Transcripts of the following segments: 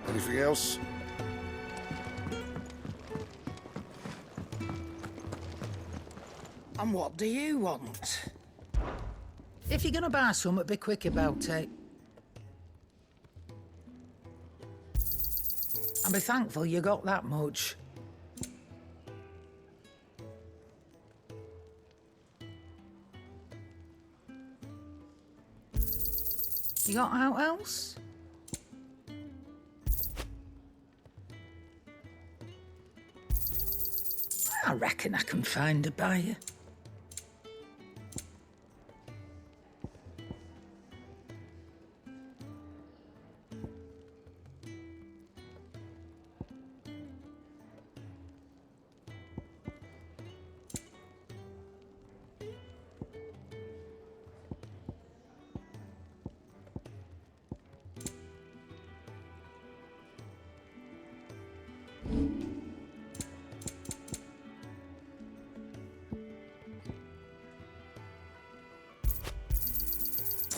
Anything else? And what do you want? If you're gonna buy something, be quick about it. And be thankful you got that much. You got out else? I reckon I can find a buyer.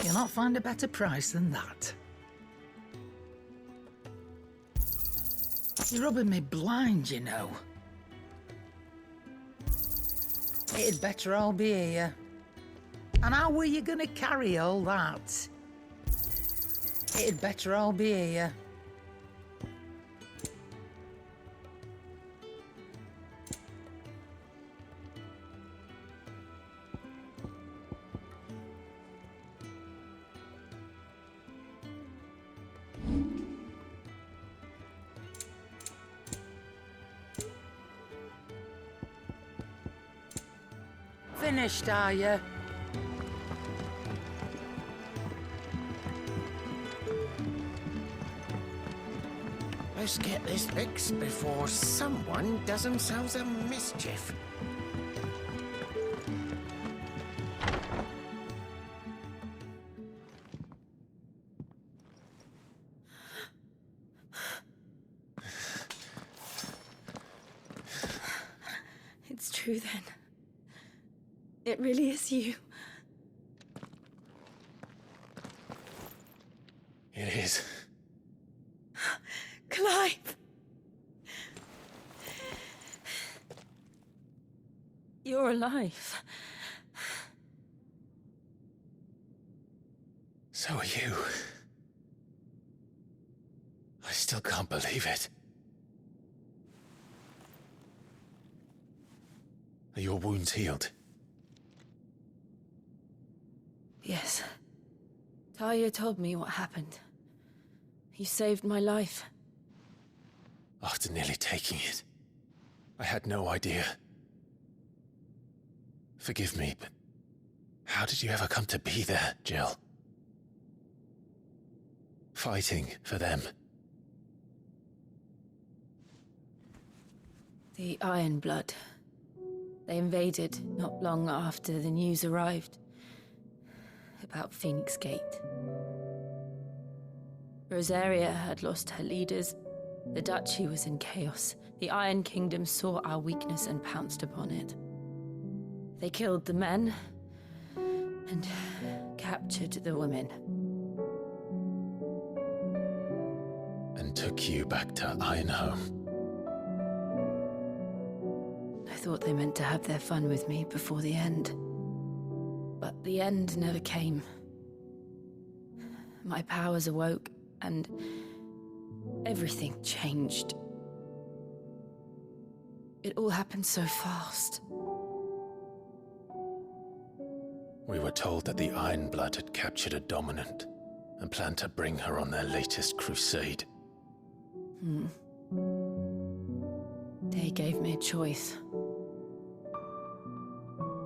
You'll not find a better price than that. You're rubbing me blind, you know. It'd better all be here. And how were you gonna carry all that? It'd better all be here. Finished, are you? Let's get this fixed before someone does themselves a mischief. It's true then. It really is you. It is. Clive! You're alive. So are you. I still can't believe it. Are your wounds healed? Yes. Talia told me what happened. You saved my life. After nearly taking it, I had no idea. Forgive me, but how did you ever come to be there, Jill? Fighting for them. The Iron Blood. They invaded not long after the news arrived about Phoenix Gate. Rosaria had lost her leaders. The Duchy was in chaos. The Iron Kingdom saw our weakness and pounced upon it. They killed the men and captured the women. And took you back to Ironhome. I thought they meant to have their fun with me before the end. But the end never came. My powers awoke, and everything changed. It all happened so fast. We were told that the Iron Blood had captured a dominant and planned to bring her on their latest crusade. They gave me a choice.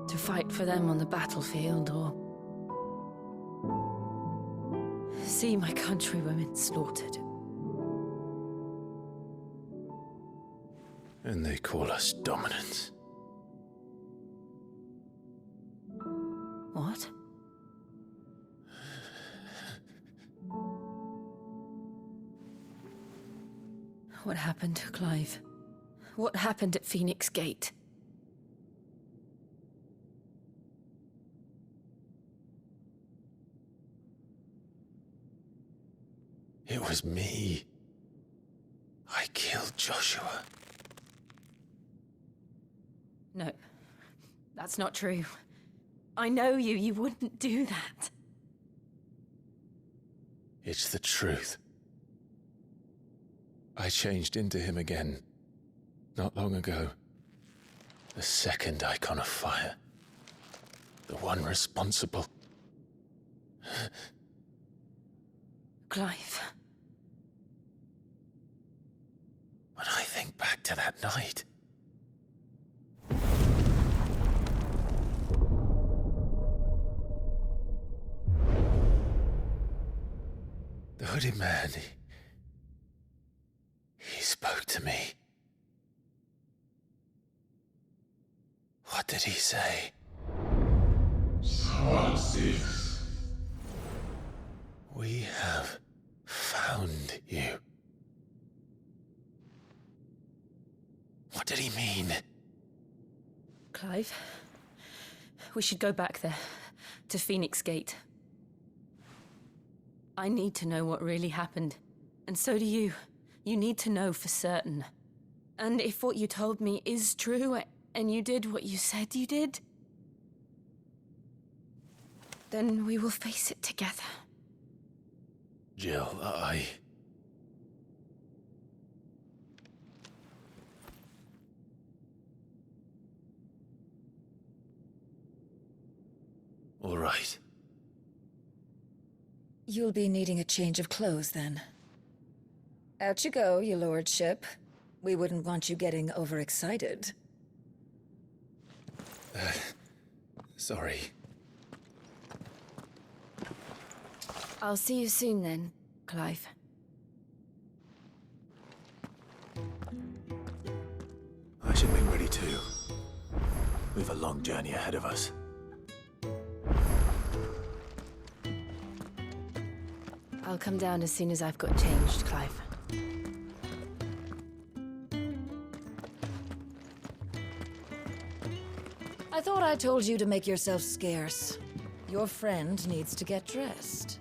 To fight for them on the battlefield, or see my countrywomen slaughtered. And they call us dominants. What? What happened to Clive? What happened at Phoenix Gate? It was me Joshua. No, that's not true. I know you. You wouldn't do that. It's the truth. I changed into him again, not long ago. The second Eikon of Fire. The one responsible. Clive. When I think back to that night... The hooded man, he spoke to me. What did he say? XVI. We have found you. What did he mean? Clive, we should go back there, to Phoenix Gate. I need to know what really happened, and so do you. You need to know for certain. And if what you told me is true, and you did what you said you did, then we will face it together. Jill, All right. You'll be needing a change of clothes, then. Out you go, your lordship. We wouldn't want you getting overexcited. Sorry. I'll see you soon then, Clive. I should be ready too. We've a long journey ahead of us. I'll come down as soon as I've got changed, Clive. I thought I told you to make yourself scarce. Your friend needs to get dressed.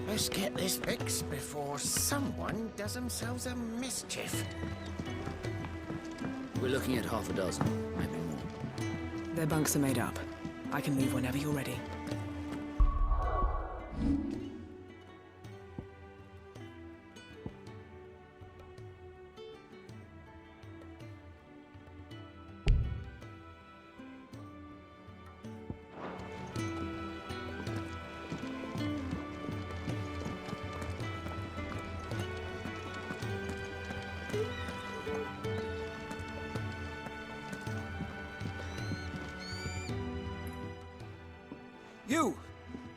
Let's get this fixed before someone does themselves a mischief. We're looking at half a dozen, maybe more. Their bunks are made up. I can leave whenever you're ready. You!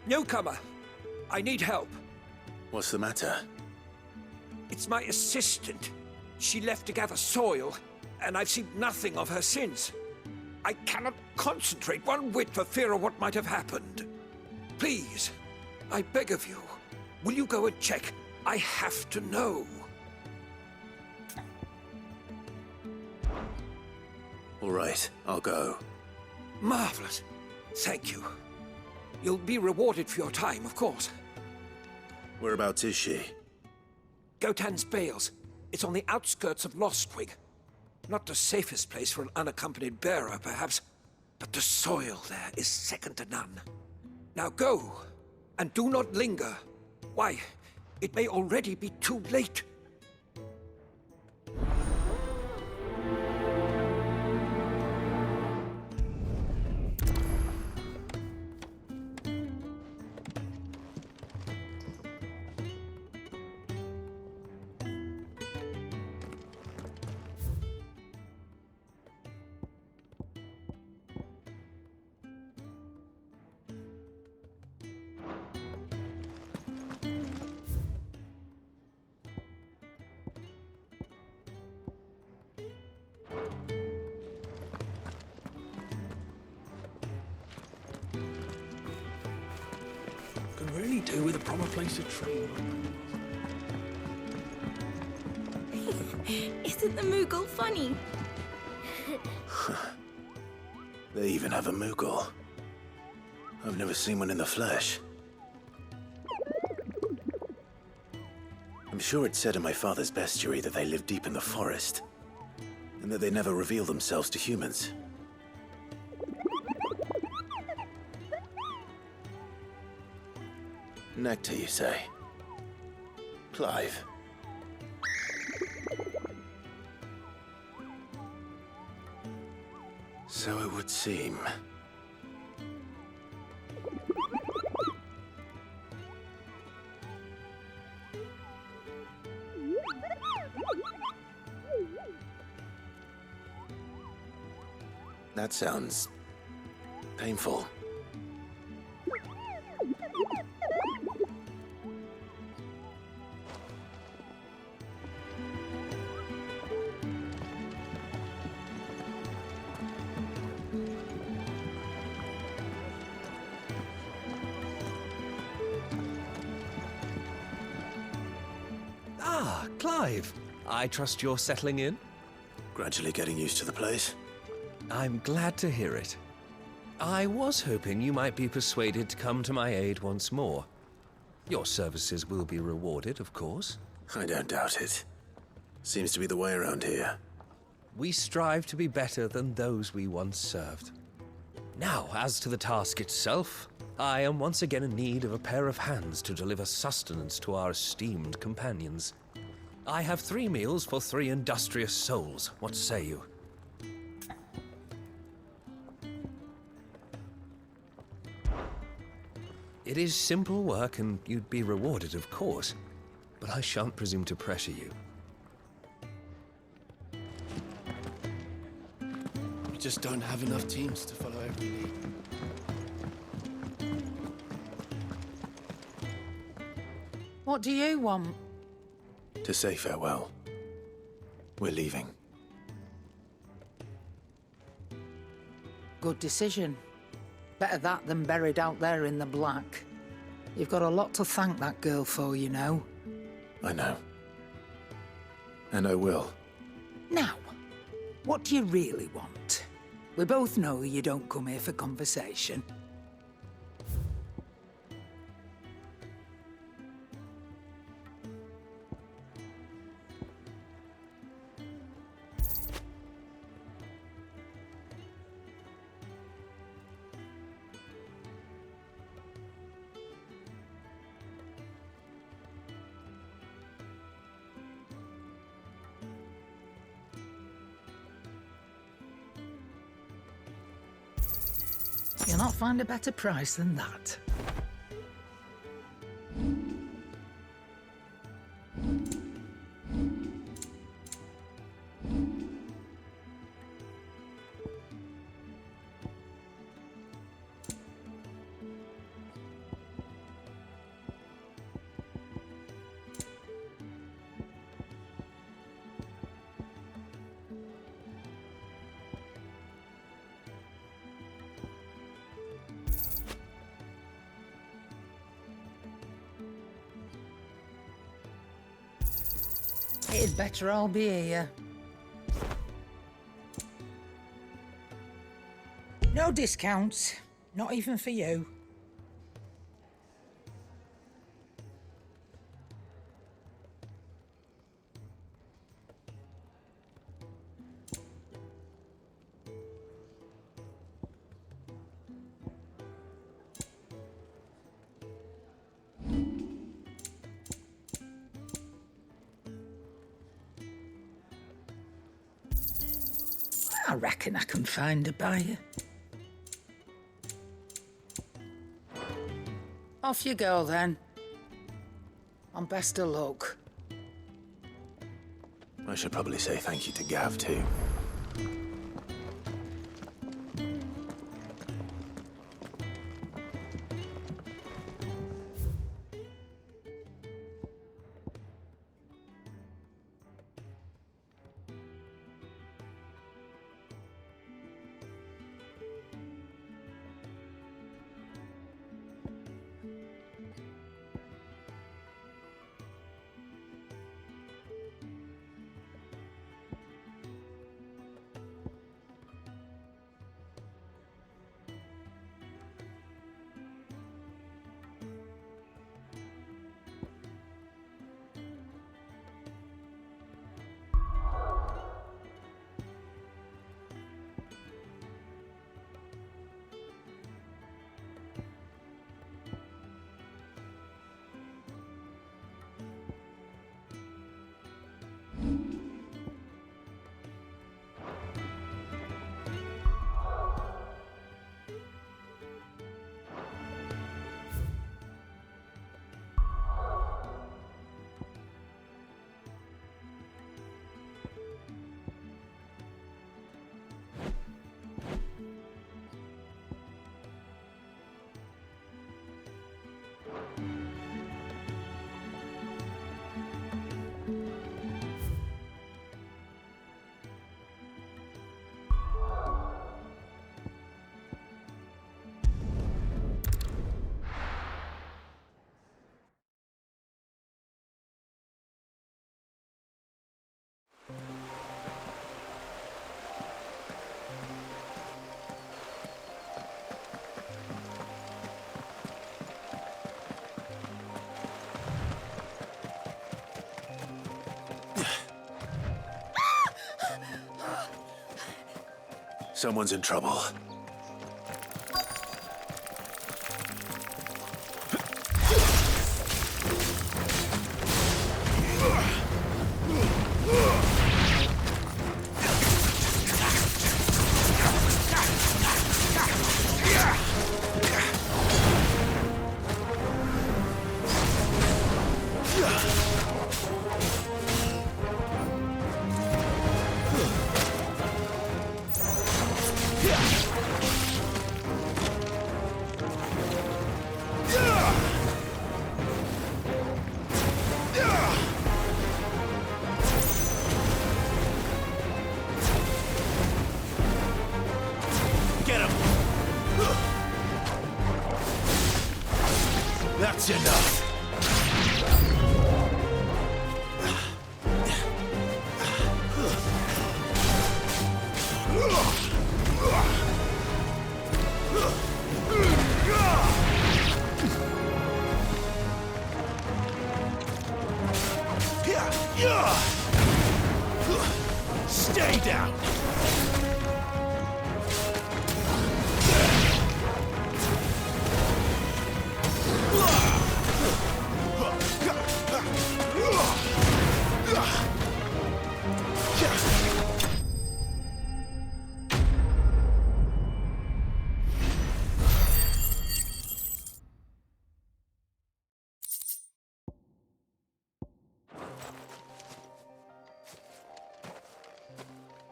Newcomer! I need help. What's the matter? It's my assistant. She left to gather soil, and I've seen nothing of her since. I cannot concentrate one whit for fear of what might have happened. Please, I beg of you, will you go and check? I have to know. All right, I'll go. Marvelous. Thank you. You'll be rewarded for your time, of course. Whereabouts is she? Gotan's Bales. It's on the outskirts of Lostwig. Not the safest place for an unaccompanied bearer, perhaps, but the soil there is second to none. Now go, and do not linger. Why, it may already be too late. could really do with a proper place to train. Isn't the Moogle funny? They even have a Moogle. I've never seen one in the flesh. I'm sure it said in my father's bestiary that they live deep in the forest, and that they never reveal themselves to humans. Nectar, you say? Clive. So it would seem. That sounds painful. Ah, Clive. I trust you're settling in? Gradually getting used to the place. I'm glad to hear it. I was hoping you might be persuaded to come to my aid once more. Your services will be rewarded, of course. I don't doubt it. Seems to be the way around here. We strive to be better than those we once served. Now, as to the task itself, I am once again in need of a pair of hands to deliver sustenance to our esteemed companions. I have 3 meals for 3 industrious souls. What say you? It is simple work, and you'd be rewarded, of course. But I shan't presume to pressure you. We just don't have enough teams to follow every lead. What do you want? To say farewell. We're leaving. Good decision. Better that than buried out there in the black. You've got a lot to thank that girl for, you know. I know. And I will. Now, what do you really want? We both know you don't come here for conversation. You'll not find a better price than that. It'd better all be here. No discounts. Not even for you. I reckon I can find a buyer. Off you go, then. And best of luck. I should probably say thank you to Gav, too. Someone's in trouble. That's enough. Stay down.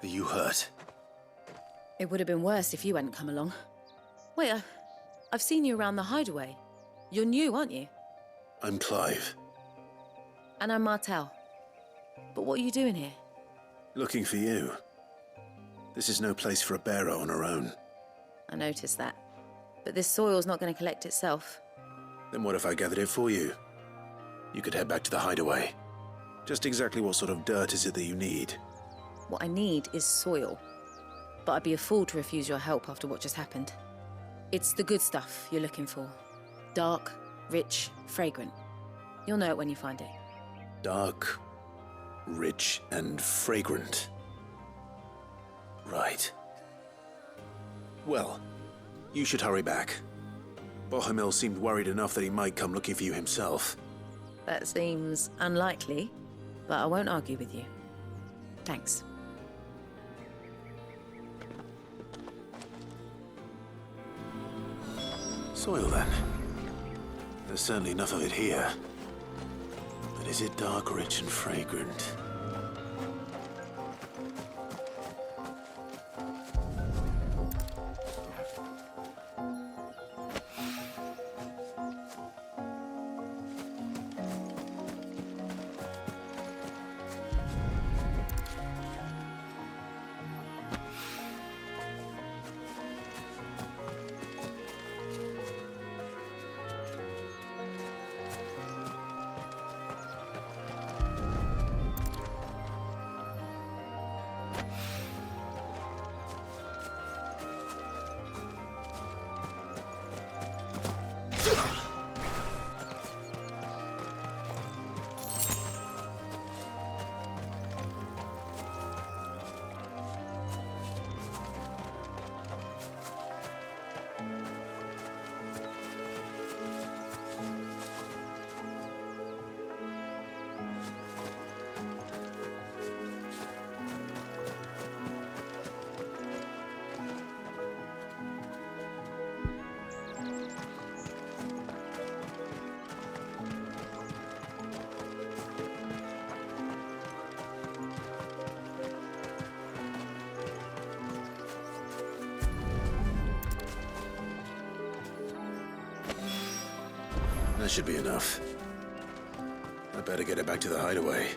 Are you hurt? It would have been worse if you hadn't come along. Wait, I've seen you around the hideaway. You're new, aren't you? I'm Clive. And I'm Martel. But what are you doing here? Looking for you. This is no place for a bearer on her own. I noticed that. But this soil's not going to collect itself. Then what if I gathered it for you? You could head back to the hideaway. Just exactly what sort of dirt is it that you need? What I need is soil. But I'd be a fool to refuse your help after what just happened. It's the good stuff you're looking for. Dark, rich, fragrant. You'll know it when you find it. Dark, rich, and fragrant. Right. Well, you should hurry back. Bohemil seemed worried enough that he might come looking for you himself. That seems unlikely, but I won't argue with you. Thanks. Soil, then. There's certainly enough of it here. But is it dark, rich, and fragrant? That should be enough. I better get it back to the hideaway.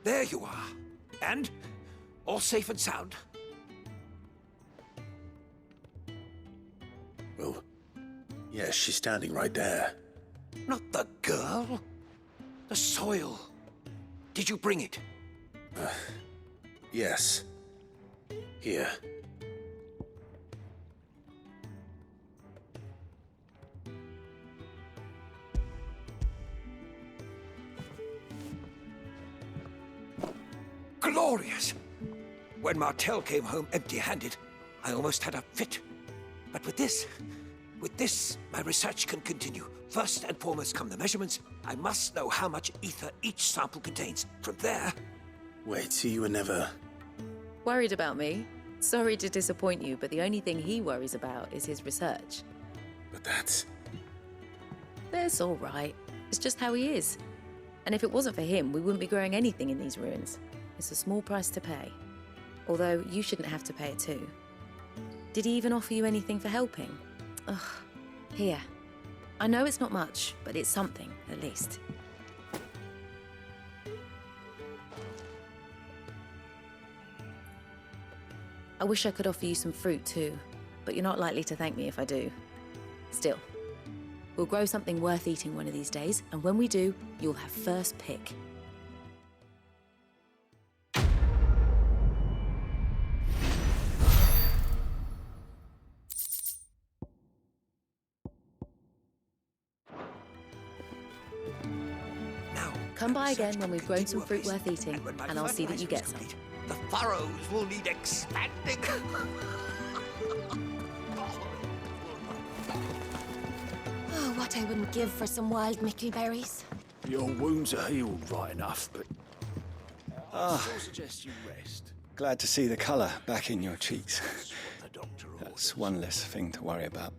There you are. And all safe and sound. Well, yes, she's standing right there. Not the girl. The soil. Did you bring it? Yes. Here. Glorious! When Martel came home empty-handed, I almost had a fit. But with this, my research can continue. First and foremost come the measurements. I must know how much ether each sample contains. From there... Wait, so you were never... Worried about me? Sorry to disappoint you, but the only thing he worries about is his research. But that's... That's all right. It's just how he is. And if it wasn't for him, we wouldn't be growing anything in these ruins. It's a small price to pay. Although, you shouldn't have to pay it too. Did he even offer you anything for helping? Ugh. Here. I know it's not much, but it's something, at least. I wish I could offer you some fruit too, but you're not likely to thank me if I do. Still, we'll grow something worth eating one of these days, and when we do, you'll have first pick. Come by again when we've grown some fruit worth eating, and I'll see that you get some. The furrows will need expanding. Oh, what I wouldn't give for some wild mickleberries. Your wounds are healed right enough, but... Ah, I suggest you rest. glad to see the colour back in your cheeks. That's one less thing to worry about.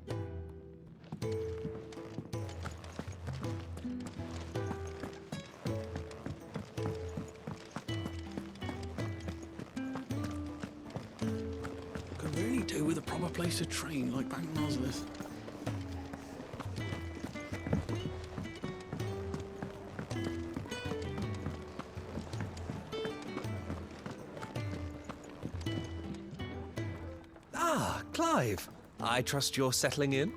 Could really do with a proper place to train, like back in Nosworth. Ah, Clive. I trust you're settling in?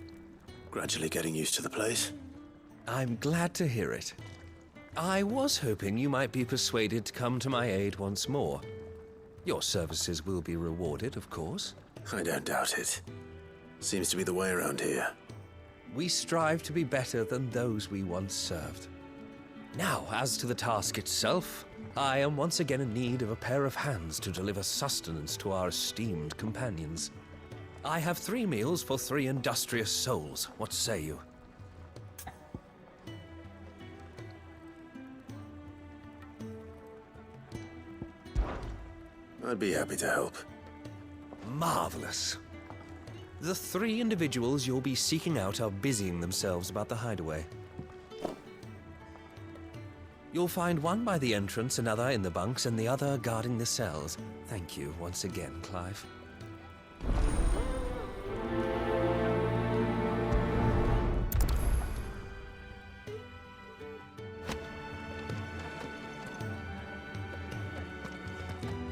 Gradually getting used to the place. I'm glad to hear it. I was hoping you might be persuaded to come to my aid once more. Your services will be rewarded, of course. I don't doubt it. Seems to be the way around here. We strive to be better than those we once served. Now, as to the task itself, I am once again in need of a pair of hands to deliver sustenance to our esteemed companions. I have 3 meals for 3 industrious souls. What say you? I'd be happy to help. Marvelous. The 3 individuals you'll be seeking out are busying themselves about the hideaway. You'll find one by the entrance, another in the bunks, and the other guarding the cells. Thank you once again, Clive.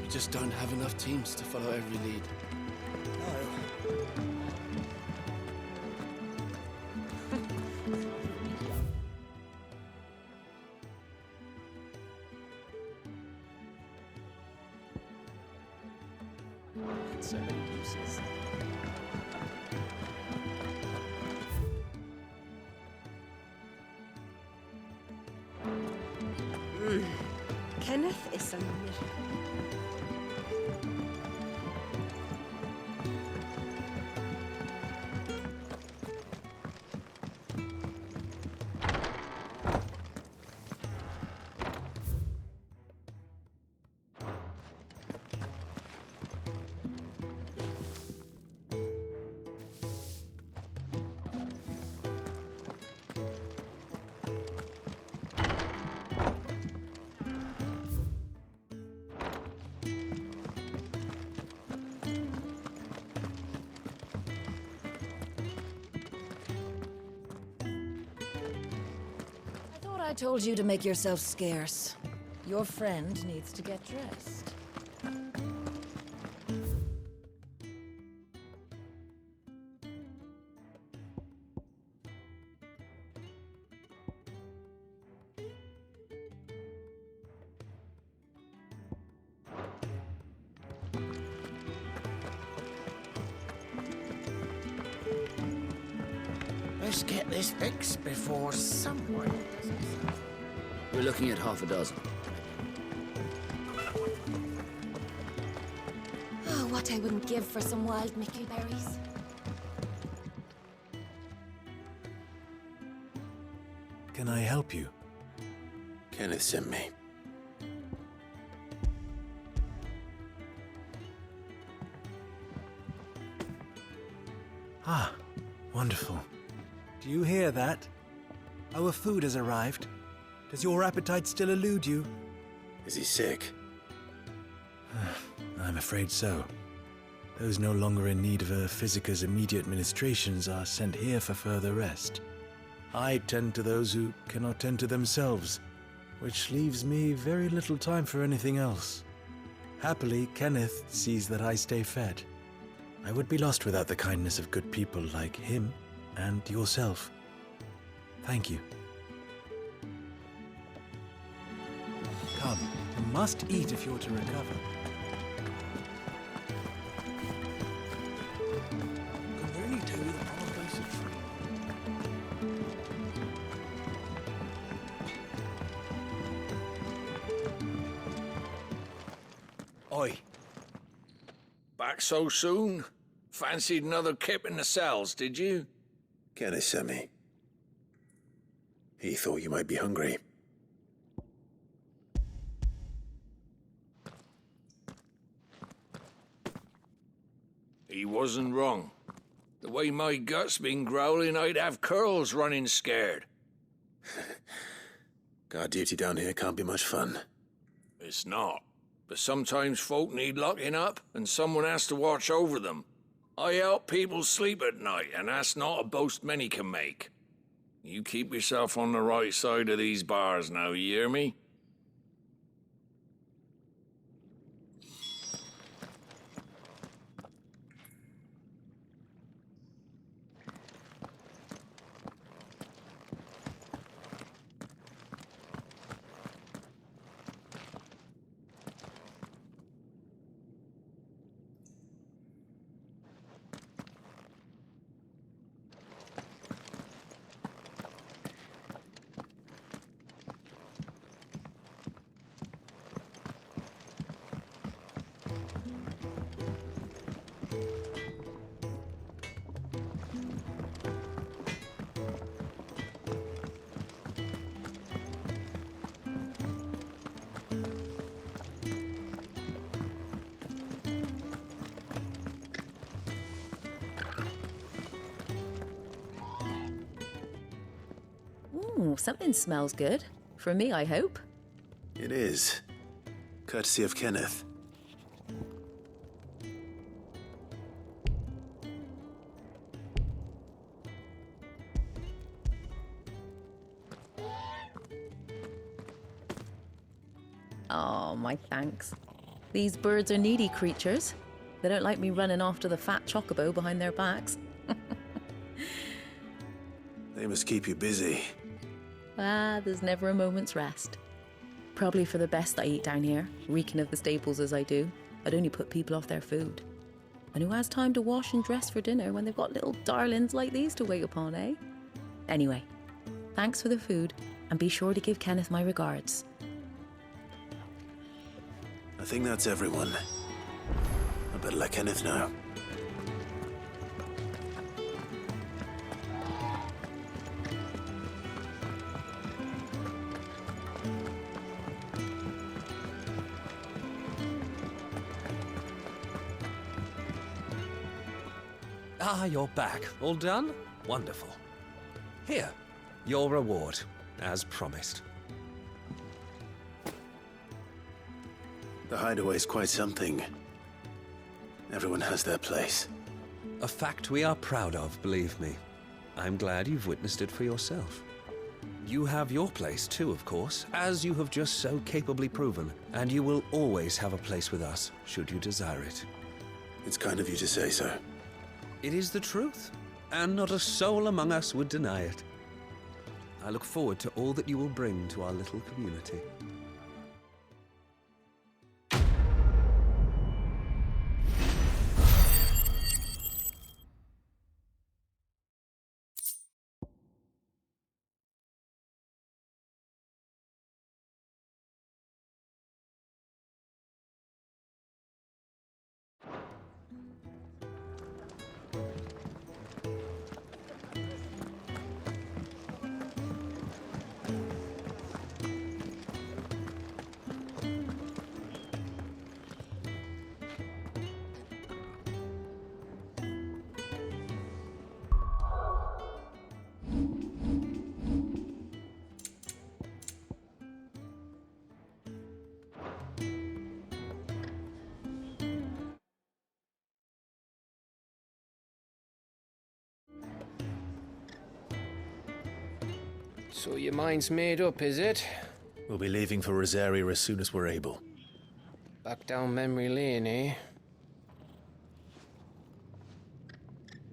We just don't have enough teams to follow every lead. So many uses. Kenneth is a I told you to make yourself scarce. Your friend needs to get dressed. Let's get this fixed before someone doesn't. We're looking at half a dozen. Oh, what I wouldn't give for some wild Mickey berries. Can I help you? Kenneth sent me. Ah, wonderful. Do you hear that? Our food has arrived. Does your appetite still elude you? Is he sick? I'm afraid so. Those no longer in need of a Physica's immediate ministrations are sent here for further rest. I tend to those who cannot tend to themselves, which leaves me very little time for anything else. Happily, Kenneth sees that I stay fed. I would be lost without the kindness of good people like him and yourself. Thank you. Come, you must eat if you're to recover. Can really tell you the proper place of free. Oi. Back so soon? Fancied another kip in the cells, did you? Kenneth sent me. He thought you might be hungry. He wasn't wrong. The way my gut's been growling, I'd have curls running scared. Guard duty down here can't be much fun. It's not. But sometimes folk need locking up, and someone has to watch over them. I help people sleep at night, and that's not a boast many can make. You keep yourself on the right side of these bars now, you hear me? Ooh, something smells good. For me, I hope. It is. Courtesy of Kenneth. Oh, my thanks. These birds are needy creatures. They don't like me running after the fat chocobo behind their backs. They must keep you busy. Ah, there's never a moment's rest. Probably for the best I eat down here, reeking of the staples as I do. I'd only put people off their food. And who has time to wash and dress for dinner when they've got little darlings like these to wait upon, eh? Anyway, thanks for the food, and be sure to give Kenneth my regards. I think that's everyone. I better let Kenneth know. Ah, you're back. All done? Wonderful. Here, your reward, as promised. The hideaway's quite something. Everyone has their place. A fact we are proud of, believe me. I'm glad you've witnessed it for yourself. You have your place too, of course, as you have just so capably proven, and you will always have a place with us, should you desire it. It's kind of you to say so. It is the truth, and not a soul among us would deny it. I look forward to all that you will bring to our little community. So your mind's made up, is it? We'll be leaving for Rosaria as soon as we're able. Back down memory lane, eh?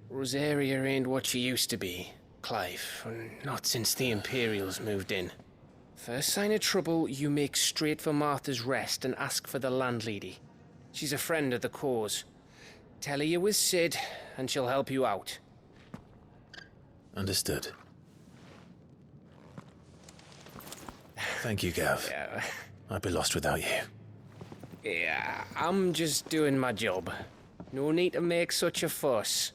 Rosaria ain't what she used to be, Clive. Not since the Imperials moved in. First sign of trouble, you make straight for Martha's Rest and ask for the landlady. She's a friend of the cause. Tell her you're with Sid, and she'll help you out. Understood. Thank you, Gav. Yeah. I'd be lost without you. Yeah, I'm just doing my job. No need to make such a fuss.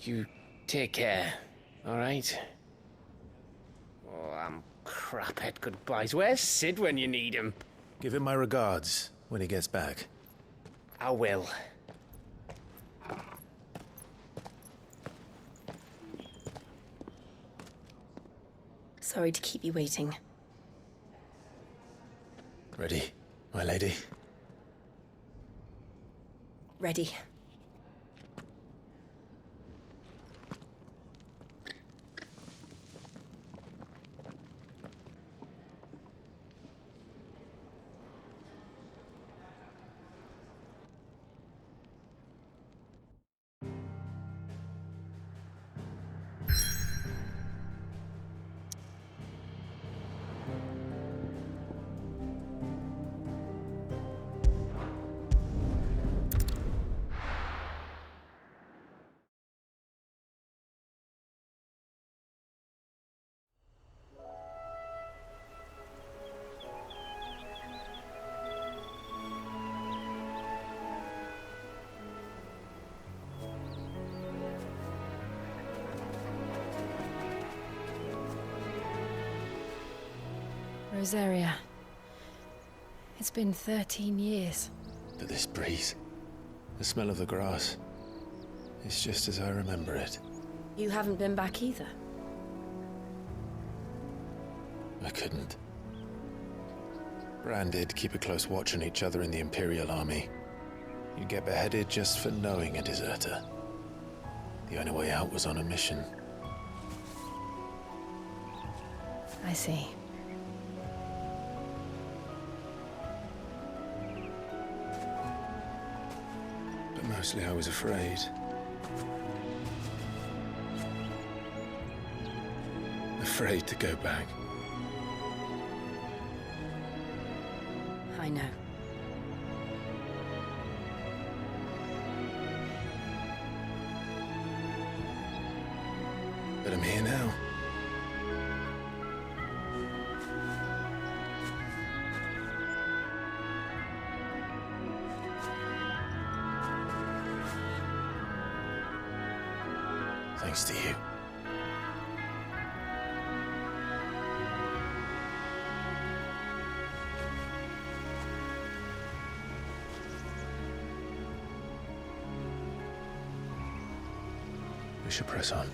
You take care, alright? Oh, I'm crap at goodbyes. Where's Sid when you need him? Give him my regards when he gets back. I will. Sorry to keep you waiting. Ready, my lady? Ready. Rosaria. It's been 13 years. But this breeze, the smell of the grass, it's just as I remember it. You haven't been back either. I couldn't. Bran did keep a close watch on each other in the Imperial Army. You'd get beheaded just for knowing a deserter. The only way out was on a mission. I see. But mostly I was afraid. Afraid to go back. I know. But I'm here now. Thanks to you. We should press on.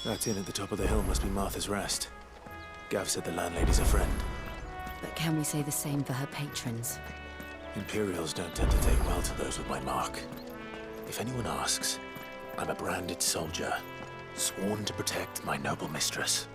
That inn at the top of the hill must be Martha's Rest. Gav said the landlady's a friend. But can we say the same for her patrons? Imperials don't tend to take well to those with my mark. If anyone asks, I'm a branded soldier, sworn to protect my noble mistress.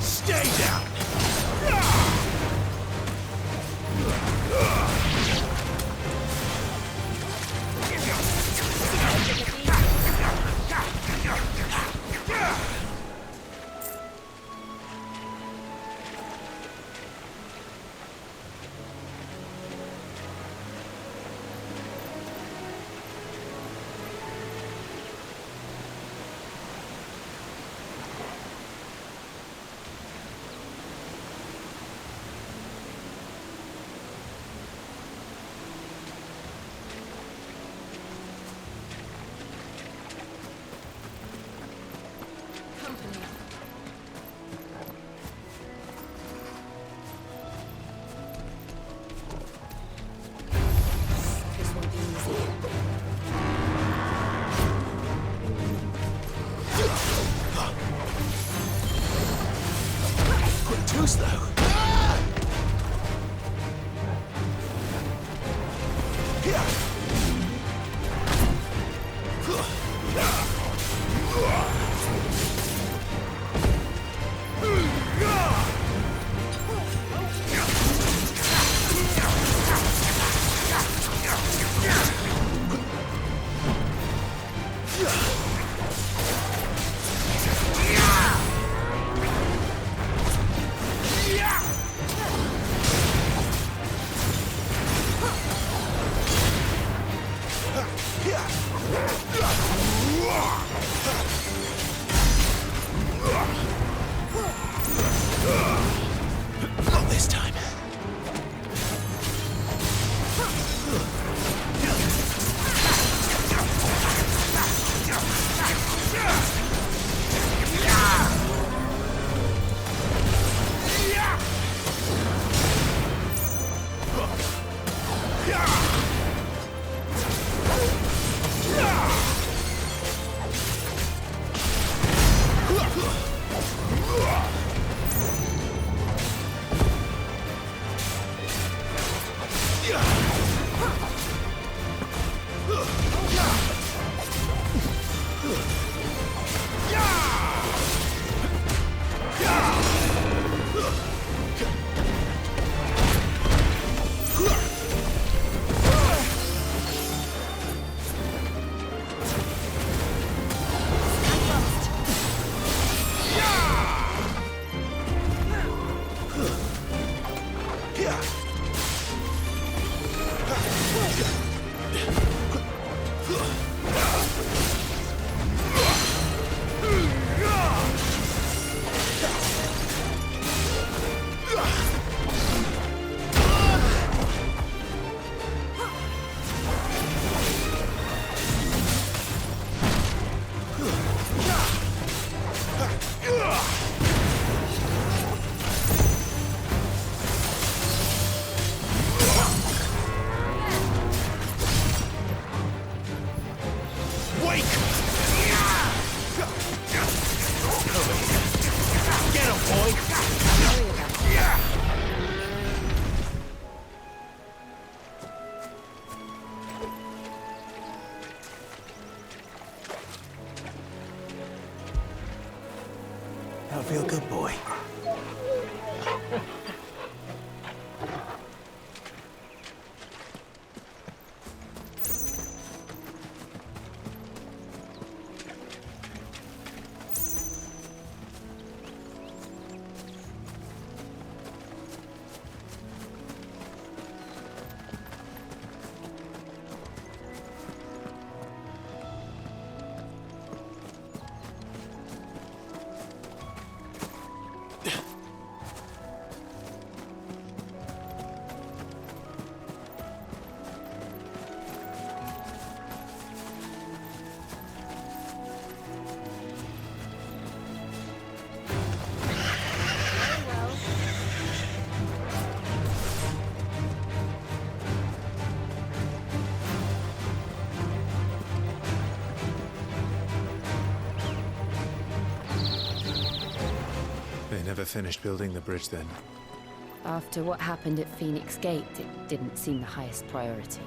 Stay down! real good boy. They never finished building the bridge then. After what happened at Phoenix Gate, it didn't seem the highest priority.